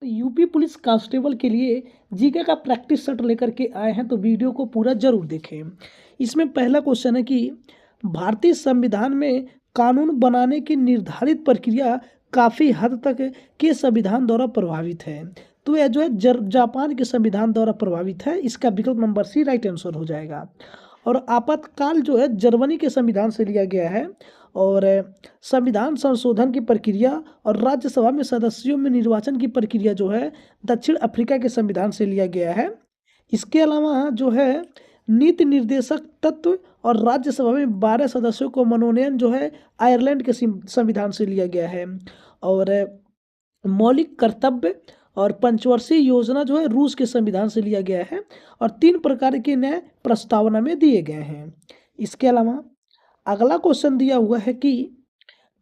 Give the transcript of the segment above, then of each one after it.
UP police constable के लिए GK का प्रैक्टिस सेट लेकर के आए हैं, तो वीडियो को पूरा जरूर देखें। इसमें पहला क्वेश्चन है कि भारतीय संविधान में कानून बनाने की निर्धारित प्रक्रिया काफ़ी हद तक के संविधान द्वारा प्रभावित है। तो यह जो है जापान के संविधान द्वारा प्रभावित है। इसका विकल्प नंबर सी राइट आंसर हो जाएगा। और आपातकाल जो है जर्मनी के संविधान से लिया गया है। और संविधान संशोधन की प्रक्रिया और राज्यसभा में सदस्यों में निर्वाचन की प्रक्रिया जो है दक्षिण अफ्रीका के संविधान से लिया गया है। इसके अलावा जो है नीति निर्देशक तत्व और राज्यसभा में 12 सदस्यों को मनोनयन जो है आयरलैंड के संविधान से लिया गया है। और मौलिक कर्तव्य और पंचवर्षीय योजना जो है रूस के संविधान से लिया गया है। और 3 प्रकार के न्याय प्रस्तावना में दिए गए हैं। इसके अलावा अगला क्वेश्चन दिया हुआ है कि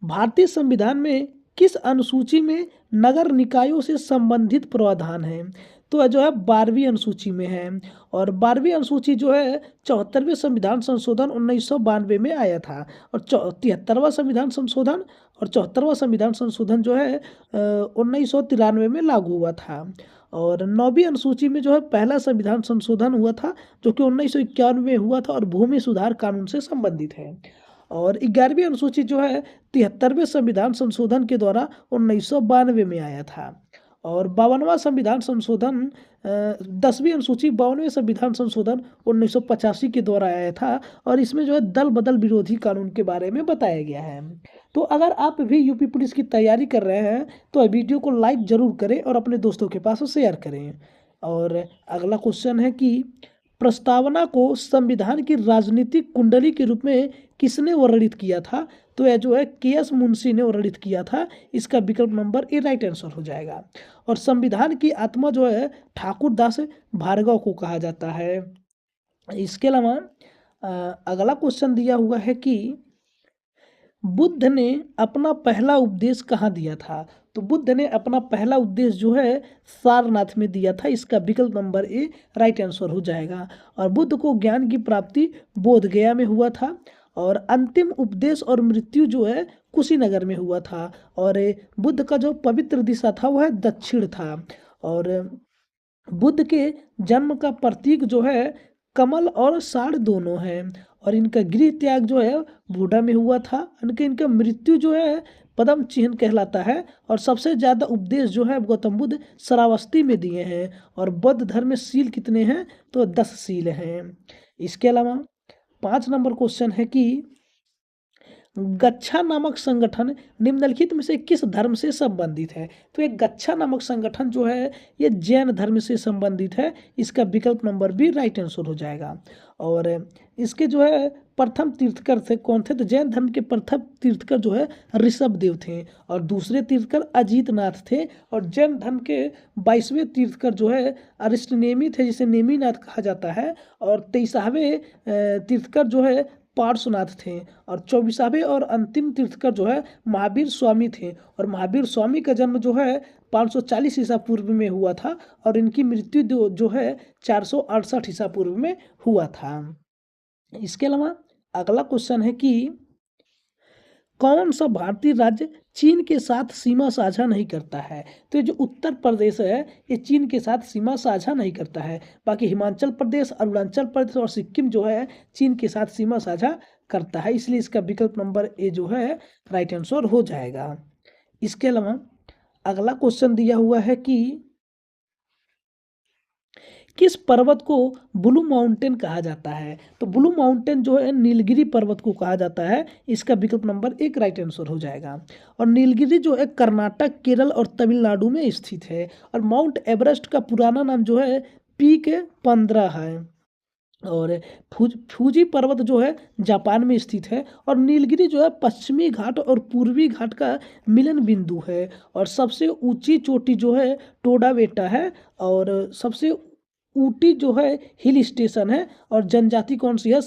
भारतीय संविधान में किस अनुसूची में नगर निकायों से संबंधित प्रावधान है। तो यह जो है 12वीं अनुसूची में है। और 12वीं अनुसूची जो है 74वें संविधान संशोधन 1992 में आया था। और 73वां संविधान संशोधन और 74वां संविधान संशोधन जो है 1993 में लागू हुआ था। और 9वीं अनुसूची में जो है पहला संविधान संशोधन हुआ था जो कि 1991 में हुआ था और भूमि सुधार कानून से संबंधित है। और 11वीं अनुसूची जो है 73वें संविधान संशोधन के द्वारा 1992 में आया था। और 52वां संविधान संशोधन 10वीं अनुसूची 52वें संविधान संशोधन 1985 के द्वारा आया था। और इसमें जो है दल बदल विरोधी कानून के बारे में बताया गया है। तो अगर आप भी यूपी पुलिस की तैयारी कर रहे हैं तो वीडियो को लाइक जरूर करें और अपने दोस्तों के पास शेयर करें। और अगला क्वेश्चन है कि प्रस्तावना को संविधान की राजनीतिक कुंडली के रूप में किसने वर्णित किया था। तो यह जो है के.एस. मुंशी ने वर्णित किया था। इसका विकल्प नंबर ए राइट आंसर हो जाएगा। और संविधान की आत्मा जो है ठाकुर दास भार्गव को कहा जाता है। इसके अलावा अगला क्वेश्चन दिया हुआ है कि बुद्ध ने अपना पहला उपदेश कहाँ दिया था। तो बुद्ध ने अपना पहला उपदेश जो है सारनाथ में दिया था। इसका विकल्प नंबर ए राइट आंसर हो जाएगा। और बुद्ध को ज्ञान की प्राप्ति बोध गया में हुआ था। और अंतिम उपदेश और मृत्यु जो है कुशीनगर में हुआ था। और बुद्ध का जो पवित्र दिशा था वह दक्षिण था। और बुद्ध के जन्म का प्रतीक जो है कमल और साड़ दोनों हैं। और इनका गृह त्याग जो है बूढ़ा में हुआ था। इनका मृत्यु जो है पद्म चिन्ह कहलाता है। और सबसे ज़्यादा उपदेश जो है गौतम बुद्ध श्रावस्ती में दिए हैं। और बौद्ध धर्म में सील कितने हैं तो 10 सील हैं। इसके अलावा 5 नंबर क्वेश्चन है कि गच्छा नामक संगठन निम्नलिखित में से किस धर्म से संबंधित है। तो एक गच्छा नामक संगठन जो है ये जैन धर्म से संबंधित है। इसका विकल्प नंबर बी राइट आंसर हो जाएगा। और इसके जो है प्रथम तीर्थकर थे कौन थे। तो जैन धर्म के प्रथम तीर्थकर जो है ऋषभ देव थे। और दूसरे तीर्थकर अजीत नाथ थे। और जैन धर्म के 22वें तीर्थकर जो है अरिष्टनेमी थे जिसे नेमीनाथ कहा जाता है। और 23वें तीर्थकर जो है पार्श्वनाथ थे। और 24वें और अंतिम तीर्थकर जो है महावीर स्वामी थे। और महावीर स्वामी का जन्म जो है 540 ईसा पूर्व में हुआ था। और इनकी मृत्यु जो है 468 ईसा पूर्व में हुआ था। इसके अलावा अगला क्वेश्चन है कि कौन सा भारतीय राज्य चीन के साथ सीमा साझा नहीं करता है। तो ये जो उत्तर प्रदेश है ये चीन के साथ सीमा साझा नहीं करता है। बाकी हिमाचल प्रदेश, अरुणाचल प्रदेश और सिक्किम जो है चीन के साथ सीमा साझा करता है। इसलिए इसका विकल्प नंबर ए जो है राइट आंसर हो जाएगा। इसके अलावा अगला क्वेश्चन दिया हुआ है कि किस पर्वत को ब्लू माउंटेन कहा जाता है। तो ब्लू माउंटेन जो है नीलगिरी पर्वत को कहा जाता है। इसका विकल्प नंबर 1 राइट आंसर हो जाएगा। और नीलगिरी जो है कर्नाटक, केरल और तमिलनाडु में स्थित है। और माउंट एवरेस्ट का पुराना नाम जो है पीक 15 है। और फूजी पर्वत जो है जापान में स्थित है। और नीलगिरी जो है पश्चिमी घाट और पूर्वी घाट का मिलन बिंदु है। और सबसे ऊंची चोटी जो है टोडा बेटा है। और सबसे ऊटी जो है हिल स्टेशन है। और जनजाति कौन सी है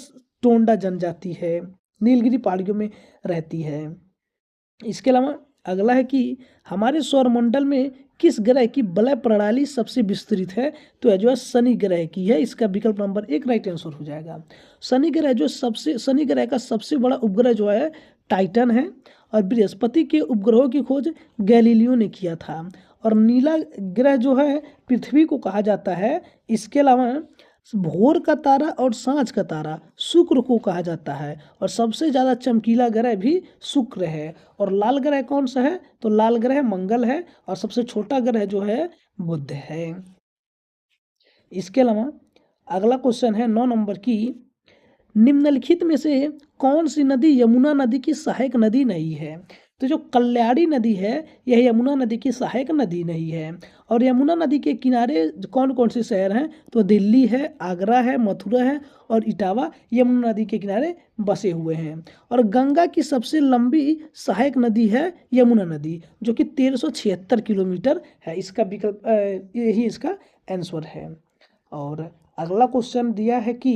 टोंडा जनजाति है। नीलगिरी पहाड़ियों में रहती है। इसके अलावा अगला है कि हमारे सौरमंडल में किस ग्रह की वलय प्रणाली सबसे विस्तृत है। तो यह जो है शनि ग्रह की है। इसका विकल्प नंबर 1 राइट आंसर हो जाएगा। शनि ग्रह का सबसे बड़ा उपग्रह जो है टाइटन है। और बृहस्पति के उपग्रहों की खोज गैलीलियो ने किया था। और नीला ग्रह जो है पृथ्वी को कहा जाता है। इसके अलावा भोर का तारा और सांझ का तारा शुक्र को कहा जाता है, और सबसे ज़्यादा चमकीला ग्रह भी शुक्र है। और लाल ग्रह कौन सा है? तो लाल ग्रह मंगल है, और सबसे छोटा ग्रह जो है बुध है। इसके अलावा अगला क्वेश्चन है 9 नंबर की, निम्नलिखित में से कौन सी नदी यमुना नदी की सहायक नदी नहीं है? तो जो कल्याणी नदी है यह यमुना नदी की सहायक नदी नहीं है। और यमुना नदी के किनारे कौन कौन से शहर हैं? तो दिल्ली है, आगरा है, मथुरा है और इटावा यमुना नदी के किनारे बसे हुए हैं। और गंगा की सबसे लंबी सहायक नदी है यमुना नदी, जो कि 1376 किलोमीटर है। इसका विकल्प यही इसका आंसर है। और अगला क्वेश्चन दिया है कि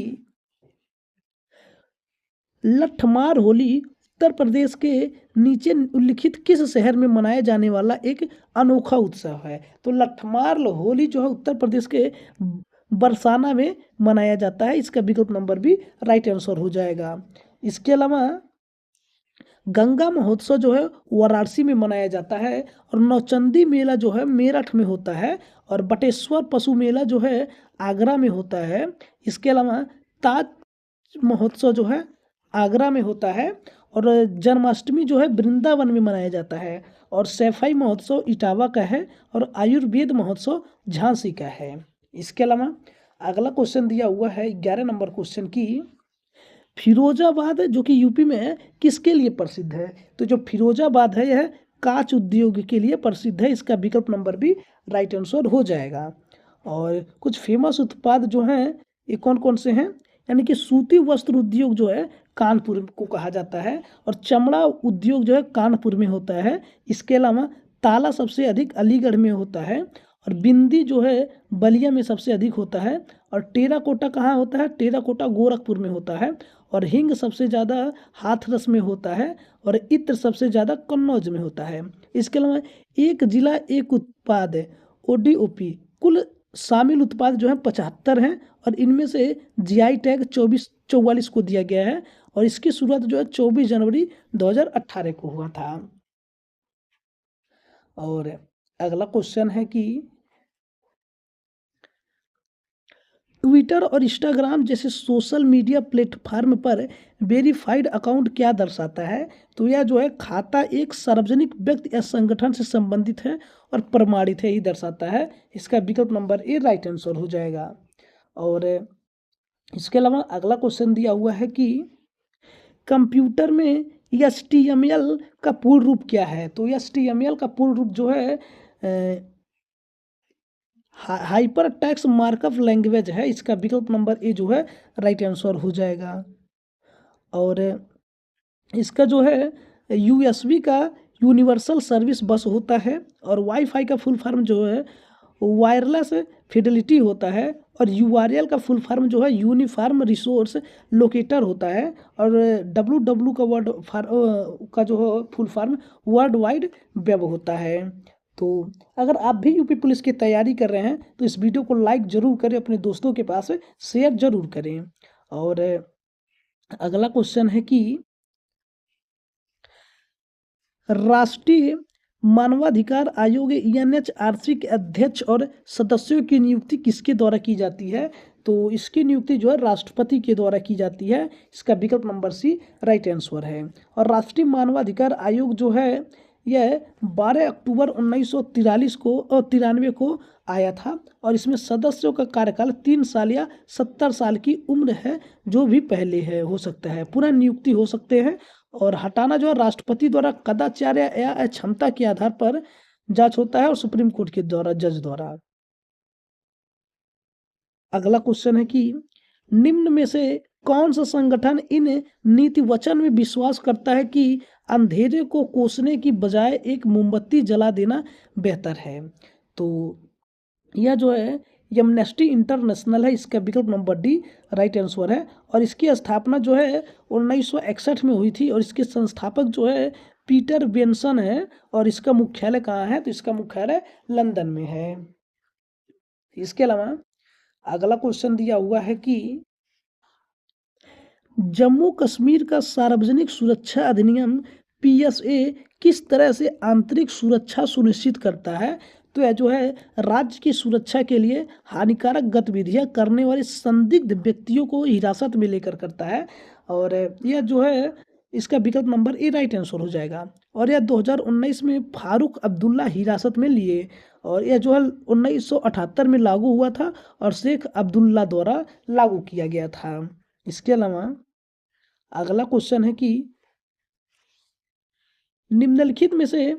लठमार होली उत्तर प्रदेश के नीचे उल्लिखित किस शहर में मनाया जाने वाला एक अनोखा उत्सव है? तो लठमार होली जो है उत्तर प्रदेश के बरसाना में मनाया जाता है। इसका विकल्प नंबर भी राइट आंसर हो जाएगा। इसके अलावा गंगा महोत्सव जो है वाराणसी में मनाया जाता है, और नौचंदी मेला जो है मेरठ में होता है, और बटेश्वर पशु मेला जो है आगरा में होता है। इसके अलावा ताज महोत्सव जो है आगरा में होता है, और जन्माष्टमी जो है वृंदावन में मनाया जाता है, और सैफई महोत्सव इटावा का है, और आयुर्वेद महोत्सव झांसी का है। इसके अलावा अगला क्वेश्चन दिया हुआ है 11 नंबर क्वेश्चन की, फिरोजाबाद जो कि यूपी में है किसके लिए प्रसिद्ध है? तो जो फिरोजाबाद है यह कांच उद्योग के लिए प्रसिद्ध है। इसका विकल्प नंबर भी राइट आंसर हो जाएगा। और कुछ फेमस उत्पाद जो हैं ये कौन कौन से हैं? यानी कि सूती वस्त्र उद्योग जो है कानपुर को कहा जाता है, और चमड़ा उद्योग जो है कानपुर में होता है। इसके अलावा ताला सबसे अधिक अलीगढ़ में होता है, और बिंदी जो है बलिया में सबसे अधिक होता है। और टेराकोटा कहाँ होता है? टेराकोटा गोरखपुर में होता है। और हिंग सबसे ज़्यादा हाथरस में होता है, और इत्र सबसे ज़्यादा कन्नौज में होता है। इसके अलावा एक जिला एक उत्पाद ODOP कुल शामिल उत्पाद जो है 75 हैं, और इनमें से GI टैग 44 को दिया गया है, और इसकी शुरुआत जो है 24 जनवरी 2018 को हुआ था। और अगला क्वेश्चन है कि ट्विटर और इंस्टाग्राम जैसे सोशल मीडिया प्लेटफॉर्म पर वेरीफाइड अकाउंट क्या दर्शाता है? तो यह जो है खाता एक सार्वजनिक व्यक्ति या संगठन से संबंधित है और प्रमाणित है, ये दर्शाता है। इसका विकल्प नंबर ए राइट आंसर हो जाएगा। और इसके अलावा अगला क्वेश्चन दिया हुआ है कि कंप्यूटर में HTML का पूर्ण रूप क्या है? तो HTML का पूर्ण रूप जो है हाइपर टेक्स्ट मार्कअप लैंग्वेज है। इसका विकल्प नंबर ए जो है राइट आंसर हो जाएगा। और इसका जो है USB का यूनिवर्सल सर्विस बस होता है, और वाईफाई का फुल फॉर्म जो है वायरलेस फिडेलिटी होता है, और URL का फुल फॉर्म जो है यूनिफॉर्म रिसोर्स लोकेटर होता है, और WW का जो है full form world wide web होता है। तो अगर आप भी यूपी पुलिस की तैयारी कर रहे हैं तो इस वीडियो को लाइक जरूर करें, अपने दोस्तों के पास शेयर जरूर करें। और अगला क्वेश्चन है कि राष्ट्रीय मानवाधिकार आयोग NHRC के अध्यक्ष और सदस्यों की नियुक्ति किसके द्वारा की जाती है? तो इसकी नियुक्ति जो है राष्ट्रपति के द्वारा की जाती है। इसका विकल्प नंबर सी राइट आंसर है। और राष्ट्रीय मानवाधिकार आयोग जो है यह 12 अक्टूबर 1943 को और 93 को आया था, और इसमें सदस्यों का कार्यकाल 3 साल या 70 साल की उम्र है, जो भी पहले है हो सकता है, पुनः नियुक्ति हो सकते हैं। और हटाना जो है राष्ट्रपति द्वारा कदाचार या अक्षमता के आधार पर जांच होता है, और सुप्रीम कोर्ट के द्वारा जज द्वारा। अगला क्वेश्चन है कि निम्न में से कौन सा संगठन इन नीति वचन में विश्वास करता है कि अंधेरे को कोसने की बजाय एक मोमबत्ती जला देना बेहतर है? तो यह जो है एमनेस्टी इंटरनेशनल है। इसका विकल्प नंबर डी राइट आंसर है। और इसकी स्थापना जो है 1961 में हुई थी, और इसके संस्थापक जो है पीटर बेंसन है, और इसका मुख्यालय कहाँ है? तो इसका मुख्यालय लंदन में है। इसके अलावा अगला क्वेश्चन दिया हुआ है कि जम्मू कश्मीर का सार्वजनिक सुरक्षा अधिनियम PSA किस तरह से आंतरिक सुरक्षा सुनिश्चित करता है? तो यह जो है राज्य की सुरक्षा के लिए हानिकारक गतिविधियां करने वाले संदिग्ध व्यक्तियों को हिरासत में लेकर करता है। और यह जो है इसका विकल्प नंबर ए राइट आंसर हो जाएगा। और यह 2019 में फारूक अब्दुल्ला हिरासत में लिए, और यह जो है 1978 में लागू हुआ था और शेख अब्दुल्ला द्वारा लागू किया गया था। इसके अलावा अगला क्वेश्चन है कि निम्नलिखित में से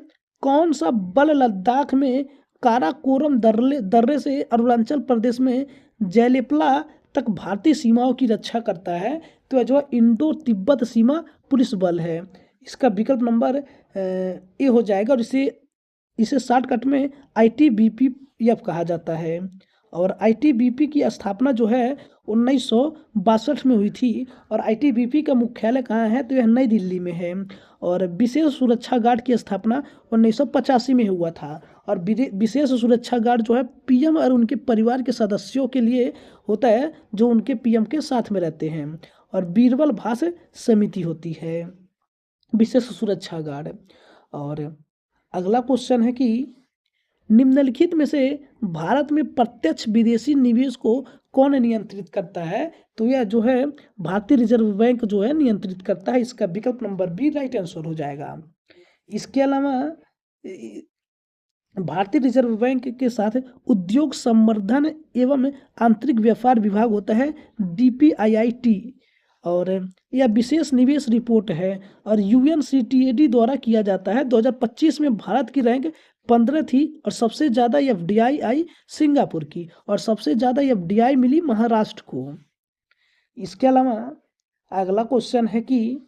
कौन सा बल लद्दाख में काराकोरम दर्रे से अरुणाचल प्रदेश में जैलेपला तक भारतीय सीमाओं की रक्षा करता है? तो यह जो है इंडो तिब्बत सीमा पुलिस बल है। इसका विकल्प नंबर ए हो जाएगा, और इसे शॉर्टकट में ITBP कहा जाता है। और ITBP की स्थापना जो है 1962 में हुई थी, और ITBP का मुख्यालय कहाँ है? तो यह नई दिल्ली में है। और विशेष सुरक्षा गार्ड की स्थापना 1985 में हुआ था। और विशेष सुरक्षा गार्ड जो है PM और उनके परिवार के सदस्यों के लिए होता है, जो उनके PM के साथ में रहते हैं। और बीरबल भाष समिति होती है विशेष सुरक्षा गार्ड। और अगला क्वेश्चन है कि निम्नलिखित में से भारत में प्रत्यक्ष विदेशी निवेश को कौन नियंत्रित करता है? तो यह जो है भारतीय रिजर्व बैंक जो है नियंत्रित करता है। इसका विकल्प नंबर बी राइट आंसर हो जाएगा। इसके अलावा भारतीय रिजर्व बैंक के साथ उद्योग संवर्धन एवं आंतरिक व्यापार विभाग होता है DPIIT, और यह विशेष निवेश रिपोर्ट है और UNCTAD द्वारा किया जाता है। 2025 में भारत की रैंक 15 थी, और सबसे ज़्यादा FDI आई सिंगापुर की, और सबसे ज़्यादा FDI मिली महाराष्ट्र को। इसके अलावा अगला क्वेश्चन है कि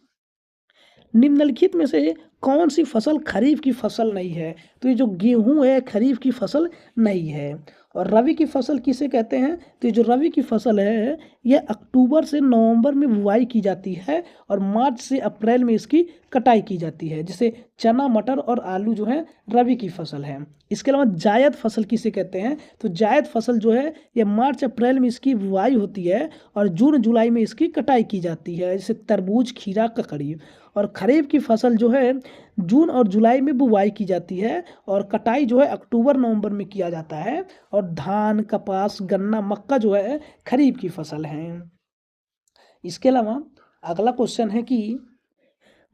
निम्नलिखित में से कौन सी फसल खरीफ की फसल नहीं है? तो ये जो गेहूं है खरीफ की फसल नहीं है। और रबी की फसल किसे कहते हैं? तो ये जो रबी की फसल है यह अक्टूबर से नवंबर में बुआई की जाती है, और मार्च से अप्रैल में इसकी कटाई की जाती है। जैसे चना, मटर और आलू जो है रबी की फसल है। इसके अलावा जायद फसल किसे कहते हैं? तो जायद फसल जो है यह मार्च अप्रैल में इसकी बुआई होती है, और जून जुलाई में इसकी कटाई की जाती है, जैसे तरबूज, खीरा, ककड़ी। और खरीफ की फसल जो है जून और जुलाई में बुवाई की जाती है, और कटाई जो है अक्टूबर नवंबर में किया जाता है। और धान, कपास, गन्ना, मक्का जो है खरीफ की फसल है। इसके अलावा अगला क्वेश्चन है कि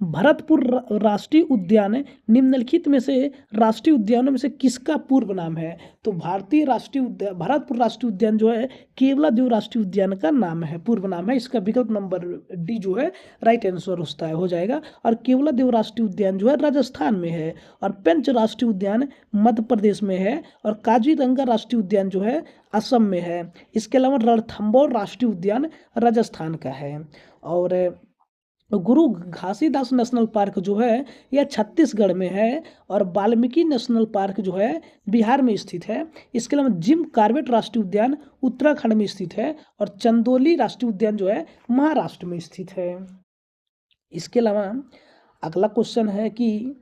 भरतपुर राष्ट्रीय उद्यान निम्नलिखित में से राष्ट्रीय उद्यानों में से किसका पूर्व नाम है? तो भरतपुर राष्ट्रीय उद्यान जो है केवलादेव राष्ट्रीय उद्यान का नाम है, पूर्व नाम है। इसका विकल्प नंबर डी जो है राइट आंसर हो जाएगा। और केवलादेव राष्ट्रीय उद्यान जो है राजस्थान में है, और पेंच राष्ट्रीय उद्यान मध्य प्रदेश में है, और काजीरंगा राष्ट्रीय उद्यान जो है असम में है। इसके अलावा रणथंभौर राष्ट्रीय उद्यान राजस्थान का है। और गुरु घासीदास नेशनल पार्क जो है यह छत्तीसगढ़ में है, और वाल्मीकि नेशनल पार्क जो है बिहार में स्थित है। इसके अलावा जिम कॉर्बेट राष्ट्रीय उद्यान उत्तराखंड में स्थित है, और चंदौली राष्ट्रीय उद्यान जो है महाराष्ट्र में स्थित है। इसके अलावा अगला क्वेश्चन है कि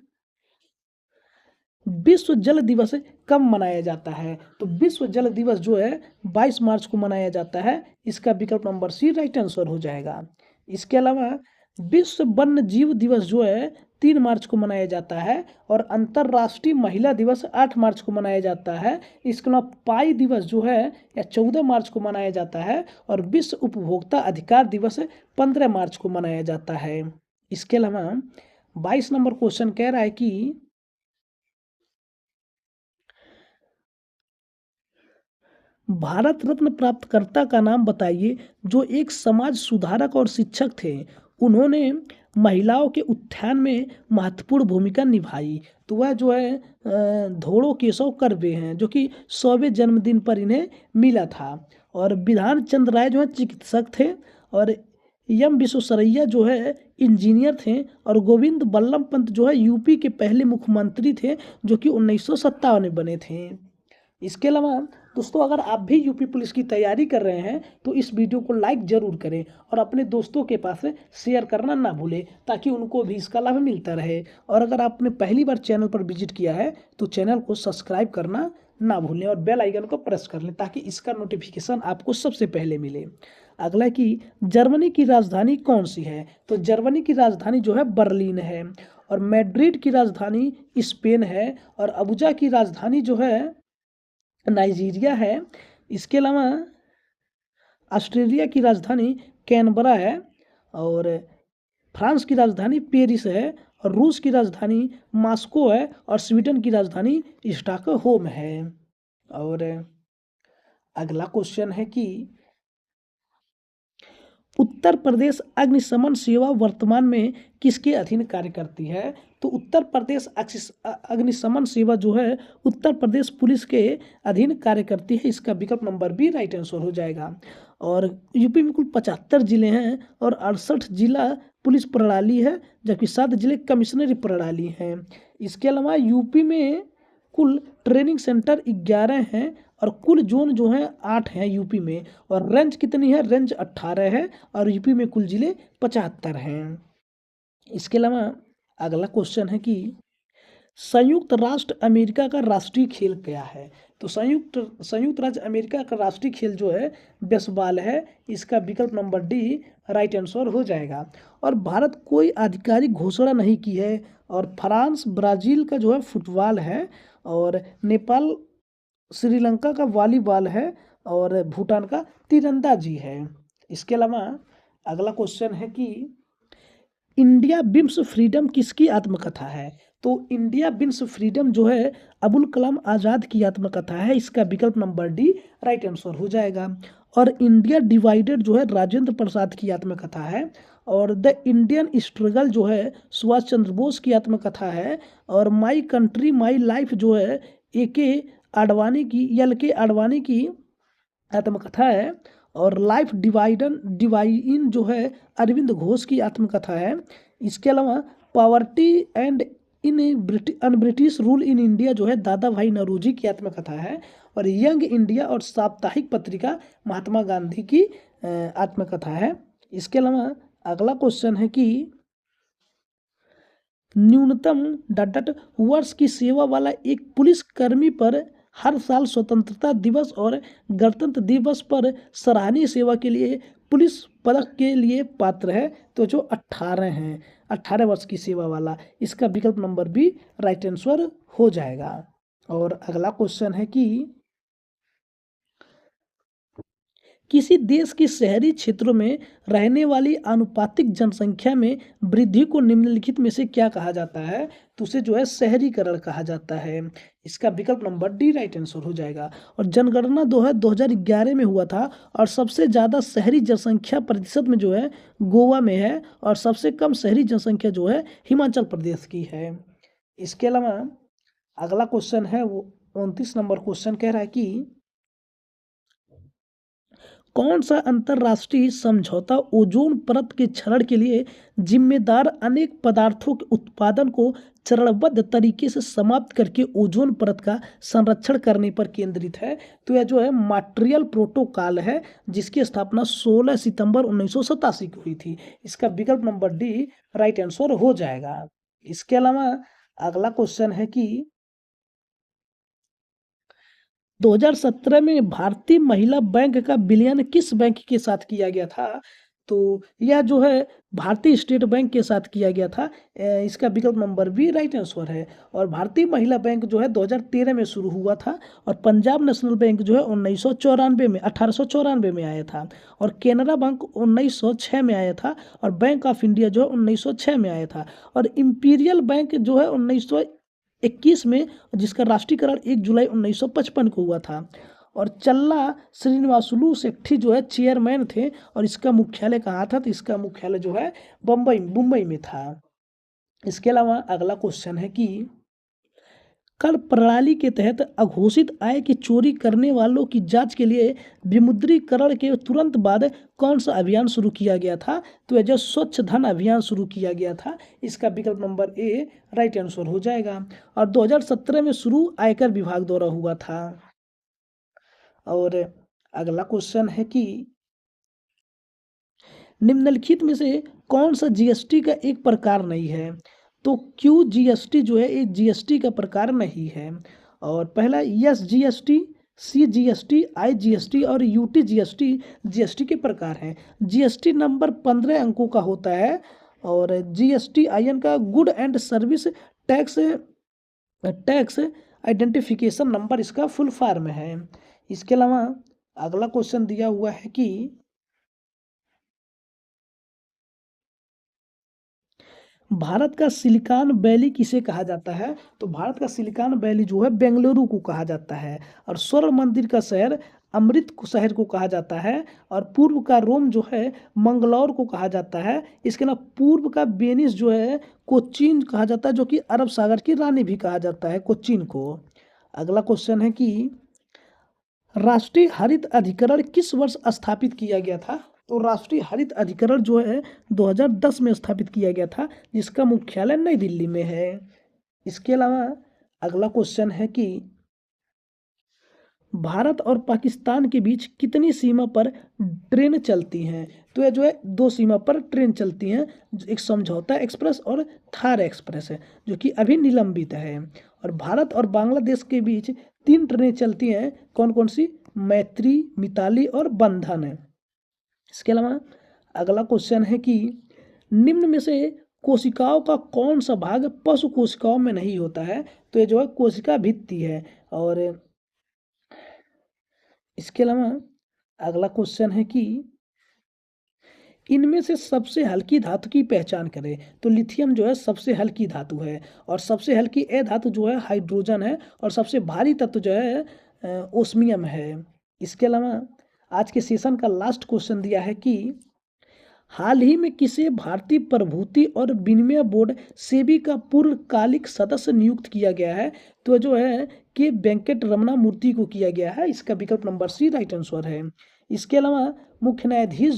विश्व जल दिवस कब मनाया जाता है? तो विश्व जल दिवस जो है 22 मार्च को मनाया जाता है। इसका विकल्प नंबर सी राइट आंसर हो जाएगा। इसके अलावा विश्व वन्य जीव दिवस जो है 3 मार्च को मनाया जाता है, और अंतर्राष्ट्रीय महिला दिवस 8 मार्च को मनाया जाता है। इसके अलावा पाई दिवस जो है यह 14 मार्च को मनाया जाता है, और विश्व उपभोक्ता अधिकार दिवस 15 मार्च को मनाया जाता है। इसके अलावा 22 नंबर क्वेश्चन कह रहा है कि भारत रत्न प्राप्तकर्ता का नाम बताइए जो एक समाज सुधारक और शिक्षक थे। उन्होंने महिलाओं के उत्थान में महत्वपूर्ण भूमिका निभाई। तो वह जो है धोड़ो केशव कर्वे हैं, जो कि 100वें जन्मदिन पर इन्हें मिला था। और विधान चंद्र राय जो है चिकित्सक थे, और एम विश्वेश्वरैया जो है इंजीनियर थे, और गोविंद बल्लभ पंत जो है यूपी के पहले मुख्यमंत्री थे, जो कि 1957 में बने थे। इसके अलावा दोस्तों अगर आप भी यूपी पुलिस की तैयारी कर रहे हैं तो इस वीडियो को लाइक ज़रूर करें, और अपने दोस्तों के पास शेयर करना ना भूलें, ताकि उनको भी इसका लाभ मिलता रहे। और अगर आपने पहली बार चैनल पर विजिट किया है तो चैनल को सब्सक्राइब करना ना भूलें, और बेल आइकन को प्रेस कर लें, ताकि इसका नोटिफिकेशन आपको सबसे पहले मिले। अगला कि जर्मनी की राजधानी कौन सी है? तो जर्मनी की राजधानी जो है बर्लिन है, और मैड्रिड की राजधानी स्पेन है, और अबुजा की राजधानी जो है नाइजीरिया है। इसके अलावा ऑस्ट्रेलिया की राजधानी कैनबरा है, और फ्रांस की राजधानी पेरिस है, और रूस की राजधानी मॉस्को है, और स्वीडन की राजधानी स्टॉकहोम है। और अगला क्वेश्चन है कि उत्तर प्रदेश अग्निशमन सेवा वर्तमान में किसके अधीन कार्य करती है? तो उत्तर प्रदेश अग्निशमन सेवा जो है उत्तर प्रदेश पुलिस के अधीन कार्य करती है। इसका विकल्प नंबर बी राइट आंसर हो जाएगा। और यूपी में कुल 75 जिले हैं और 68 जिला पुलिस प्रणाली है, जबकि 7 जिले कमिश्नरी प्रणाली हैं। इसके अलावा यूपी में कुल ट्रेनिंग सेंटर 11 हैं, और कुल जोन जो है 8 हैं यूपी में। और रेंज कितनी है? रेंज 18 है, और यूपी में कुल जिले 75 हैं। इसके अलावा अगला क्वेश्चन है कि संयुक्त राष्ट्र अमेरिका का राष्ट्रीय खेल क्या है? तो संयुक्त राज्य अमेरिका का राष्ट्रीय खेल जो है बेसबॉल है। इसका विकल्प नंबर डी राइट आंसर हो जाएगा। और भारत कोई आधिकारिक घोषणा नहीं की है, और फ्रांस ब्राजील का जो है फुटबॉल है, और नेपाल श्रीलंका का वॉलीबॉल है, और भूटान का तीरंदाजी है। इसके अलावा अगला क्वेश्चन है कि इंडिया बिम्स फ्रीडम किसकी आत्मकथा है? तो इंडिया बिम्स फ्रीडम जो है अबुल कलाम आज़ाद की आत्मकथा है। इसका विकल्प नंबर डी राइट आंसर हो जाएगा। और इंडिया डिवाइडेड जो है राजेंद्र प्रसाद की आत्मकथा है। और द इंडियन स्ट्रगल जो है सुभाष चंद्र बोस की आत्मकथा है। और माई कंट्री माई लाइफ जो है एल के आडवाणी की आत्मकथा है। और लाइफ डिवाइन जो है अरविंद घोष की आत्मकथा है। इसके अलावा poverty and in British rule in India जो है दादा भाई नौरोजी की आत्मकथा है। और यंग इंडिया और साप्ताहिक पत्रिका महात्मा गांधी की आत्मकथा है। इसके अलावा अगला क्वेश्चन है कि न्यूनतम डॉट वर्ष की सेवा वाला एक पुलिस कर्मी पर हर साल स्वतंत्रता दिवस और गणतंत्र दिवस पर सराहनीय सेवा के लिए पुलिस पदक के लिए पात्र है। तो जो 18 हैं, 18 वर्ष की सेवा वाला। इसका विकल्प नंबर बी राइट आंसर हो जाएगा। और अगला क्वेश्चन है कि किसी देश के शहरी क्षेत्रों में रहने वाली आनुपातिक जनसंख्या में वृद्धि को निम्नलिखित में से क्या कहा जाता है? तो उसे जो है शहरीकरण कहा जाता है। इसका विकल्प नंबर डी राइट आंसर हो जाएगा। और जनगणना 2011 में हुआ था, और सबसे ज़्यादा शहरी जनसंख्या प्रतिशत में जो है गोवा में है, और सबसे कम शहरी जनसंख्या जो है हिमाचल प्रदेश की है। इसके अलावा अगला क्वेश्चन है वो 29 नंबर क्वेश्चन कह रहा है कि कौन सा अंतर्राष्ट्रीय समझौता ओजोन परत के क्षरण के लिए जिम्मेदार अनेक पदार्थों के उत्पादन को चरणबद्ध तरीके से समाप्त करके ओजोन परत का संरक्षण करने पर केंद्रित है? तो यह जो है मॉन्ट्रियल प्रोटोकॉल है, जिसकी स्थापना 16 सितंबर 1987 को हुई थी। इसका विकल्प नंबर डी राइट आंसर हो जाएगा। इसके अलावा अगला क्वेश्चन है कि 2017 में भारतीय महिला बैंक का विलयन किस बैंक के साथ किया गया था? तो यह जो है भारतीय स्टेट बैंक के साथ किया गया था। इसका विकल्प नंबर बी राइट आंसर है। और भारतीय महिला बैंक जो है 2013 में शुरू हुआ था, और पंजाब नेशनल बैंक जो है 1894 में आया था। और केनरा बैंक 1906 में आया था, और बैंक ऑफ इंडिया जो है 1906 में आया था। और इंपीरियल बैंक जो है 1921 में, जिसका राष्ट्रीयकरण 1 जुलाई 1955 को हुआ था। और चल्ला श्रीनिवासुलु सेट्टी जो है चेयरमैन थे, और इसका मुख्यालय कहाँ था? तो इसका मुख्यालय जो है मुंबई में था। इसके अलावा अगला क्वेश्चन है कि कर प्रणाली के तहत अघोषित आय की चोरी करने वालों की जांच के लिए विमुद्रीकरण के तुरंत बाद कौन सा अभियान शुरू किया गया था? तो यह जो स्वच्छ धन अभियान शुरू किया गया था। इसका विकल्प नंबर ए राइट आंसर हो जाएगा। और 2017 में शुरू आयकर विभाग द्वारा हुआ था। और अगला क्वेश्चन है कि निम्नलिखित में से कौन सा जीएसटी का एक प्रकार नहीं है? तो क्यू जीएसटी जो है एक जीएसटी का प्रकार नहीं है। और पहला S GST, C GST, I GST और यूटी जीएसटी जीएसटी के प्रकार हैं। जीएसटी नंबर 15 अंकों का होता है। और जीएसटी आईएन का good and service tax identification number इसका फुल फॉर्म है। इसके अलावा अगला क्वेश्चन दिया हुआ है कि भारत का सिलिकॉन वैली किसे कहा जाता है? तो भारत का सिलिकॉन वैली जो है बेंगलुरु को कहा जाता है, और स्वर्ण मंदिर का शहर अमृत शहर को कहा जाता है, और पूर्व का रोम जो है मंगलौर को कहा जाता है। इसके अलावा पूर्व का वेनिस जो है कोचीन कहा जाता है, जो कि अरब सागर की रानी भी कहा जाता है कोचीन को। अगला क्वेश्चन है कि राष्ट्रीय हरित अधिकरण किस वर्ष स्थापित किया गया था? तो राष्ट्रीय हरित अधिकरण जो है 2010 में स्थापित किया गया था, जिसका मुख्यालय नई दिल्ली में है। इसके अलावा अगला क्वेश्चन है कि भारत और पाकिस्तान के बीच कितनी सीमा पर ट्रेन चलती हैं? तो ये जो है 2 सीमा पर ट्रेन चलती हैं, एक समझौता एक्सप्रेस और थार एक्सप्रेस है, जो कि अभी निलंबित है। और भारत और बांग्लादेश के बीच 3 ट्रेनें चलती हैं, कौन कौन सी? मैत्री, मिताली और बंधन है। इसके अलावा अगला क्वेश्चन है कि निम्न में से कोशिकाओं का कौन सा भाग पशु कोशिकाओं में नहीं होता है? तो ये जो है कोशिका भित्ति है। और इसके अलावा अगला क्वेश्चन है कि इनमें से सबसे हल्की धातु की पहचान करें। तो लिथियम जो है सबसे हल्की धातु है, और सबसे हल्की धातु जो है हाइड्रोजन है, और सबसे भारी तत्व जो है ओस्मियम है। इसके अलावा आज के सेशन का लास्ट क्वेश्चन दिया है कि हाल ही में किसे भारतीय प्रभूति और विनिमय बोर्ड सेबी का पूर्णकालिक सदस्य नियुक्त किया गया है? तो जो है कि वेंकट रमना मूर्ति को किया गया है। इसका विकल्प नंबर सी राइट आंसर है। इसके अलावा मुख्य न्यायाधीश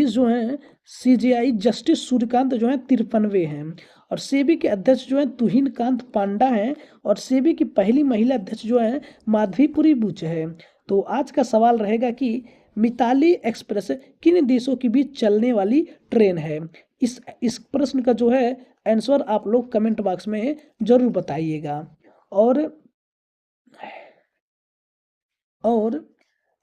जो है सीजेआई जस्टिस सूर्यकांत जो है 53वें हैं, और सेबी के अध्यक्ष जो है तुहिन कांत पांडा हैं, और सेबी की पहली महिला अध्यक्ष जो है माधवीपुरी बुच है। तो आज का सवाल रहेगा कि मिताली एक्सप्रेस किन देशों के बीच चलने वाली ट्रेन है? इस प्रश्न का जो है आंसर आप लोग कमेंट बॉक्स में जरूर बताइएगा। और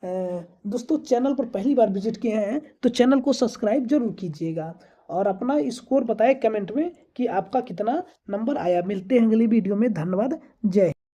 दोस्तों, चैनल पर पहली बार विजिट किए हैं तो चैनल को सब्सक्राइब जरूर कीजिएगा, और अपना स्कोर बताएं कमेंट में कि आपका कितना नंबर आया। मिलते हैं अगली वीडियो में। धन्यवाद। जय।